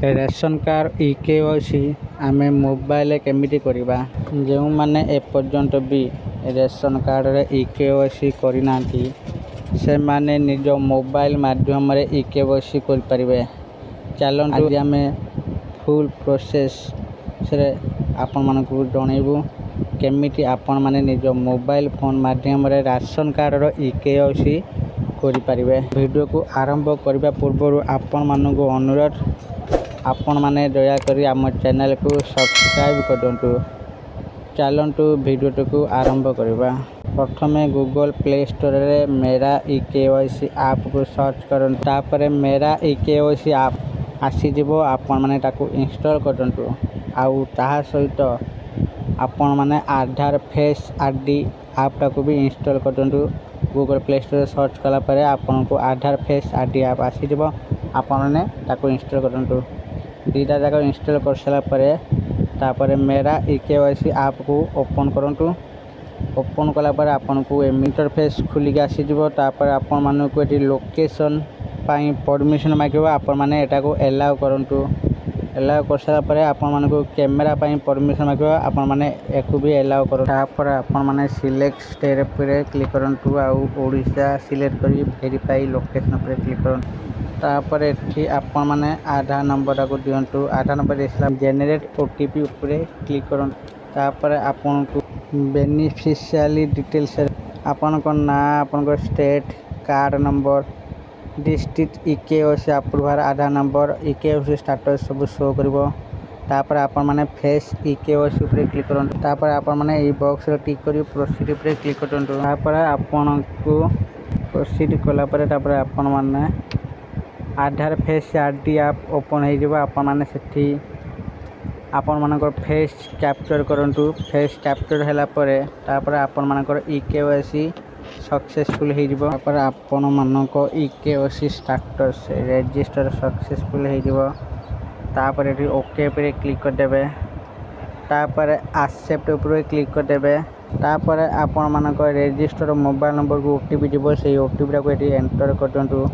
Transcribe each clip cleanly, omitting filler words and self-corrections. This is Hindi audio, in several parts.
रेशन कार्ड ईकेवाईसी आमे मोबाइल केमिति करिबा जो माने एपर्यंत भी रेशन कार्ड रे ईकेवाईसी करिनांती से माने निज मोबाइल माध्यम रे ईकेवाईसी कर परिबे। चलन आज आमे फुल प्रोसेस से आपण मानकु जणैबु केमिति आपण माने निज मोबाइल फोन माध्यम रे राशन कार्ड रो ईकेवाईसी करि परिबे। वीडियो को आरंभ करबा पूर्व आपण मानकु अनुरोध आपण माने दया करी आम चैनल को सब्सक्राइब करदंतु। चलंतु वीडियो को आरंभ करबा। प्रथमे गूगल प्ले स्टोर रे मेरा ईकेवाईसी ऐप को सर्च करन तापर मेरा ईकेवाईसी ऐप आसी जिवो आपण माने ताको इंस्टॉल करदंतु। आउ ताहा सहित आपण माने आधार फेस आईडी ऐप ताको भी इंस्टॉल करदंतु। गूगल प्ले स्टोर रे सर्च कला परे आपण को आधार फेस आईडी ऐप आसी जिवो आपण माने ताको इंस्टॉल करदंतु। दीटा जाक इंस्टॉल कर सारा परे तापर मेरा ईकेवाईसी ऐप को ओपन करंतु। ओपन कला परे आपन को इंटरफेस खुली आसी जिवो तापर आपन माने को एटी लोकेशन पाई परमिशन मागिबो आपन माने एटा को अलाउ करंतु। अलाउ कर सारा परे आपन माने को कैमरा पाई परमिशन मागिबो आपन माने एको भी अलाउ करो। तापर आपन माने सिलेक्ट स्टेट पे क्लिक करंतु। आ ओडिशा सिलेक्ट करी वेरीफाई लोकेशन पे क्लिक करंतु। तापर एठी आपण माने आधार नंबर को दियंतु। आधार नंबर देसला जनरेट ओटीपी ऊपर क्लिक करंतु। तापर आपण को बेनिफिशियरी डिटेल्स आपण को ना आपण को state card number district EKYC approval Aadhaar number EKYC status सब शो करबो। तापर आपण माने फेस ईकेवाईसी ऊपर क्लिक करंतु। तापर आपण माने ई बॉक्स रे टिक करी प्रोसीड ऊपर क्लिक करंतु। तापर आपण को प्रोसीड कला परे तापर आपण माने आधार फेस आईडी ऐप ओपन हो जाए। आपण माने सेठी आपण मानकर फेस कैप्चर करंतु। फेस कैप्चर हैला परे तापर आपण मानकर ईकेवाईसी सक्सेसफुल हो जाए। तापर आपण मानक ईकेवाईसी स्टेटस रजिस्टर सक्सेसफुल हो जाए। तापर एठी ओके पे क्लिक कर देबे। तापर एक्सेप्ट ऊपर क्लिक कर देबे। तापर आपण मानकर रजिस्टर मोबाइल नंबर को ओटीपी दिबो से ओटीपी को एठी एंटर कर दंतु।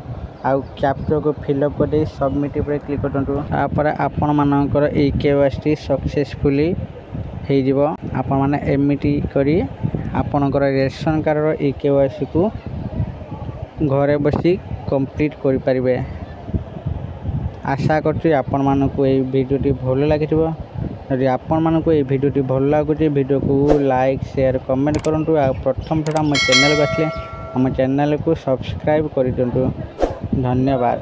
आउ कैप्चर को फिलअप कर दे सबमिट पर क्लिक करदंतु। तापर आपण मानकर ईकेवाईसी सक्सेसफुली हो जिवो। आपण माने एमिटी करी आपणकर रेशन कार्ड रो ईकेवाईसी को घरे बसी कंप्लीट करि परिबे। आशा करछि आपण मानकु ए वीडियोटी भल लागिथिबो। यदि आपण मानकु ए वीडियोटी भल लागुछि वीडियो को लाइक शेयर कमेंट करंतु। आ प्रथम थोड़ा हम चैनल को आसले हम चैनल को सब्सक्राइब कर दियंतु। धन्यवाद।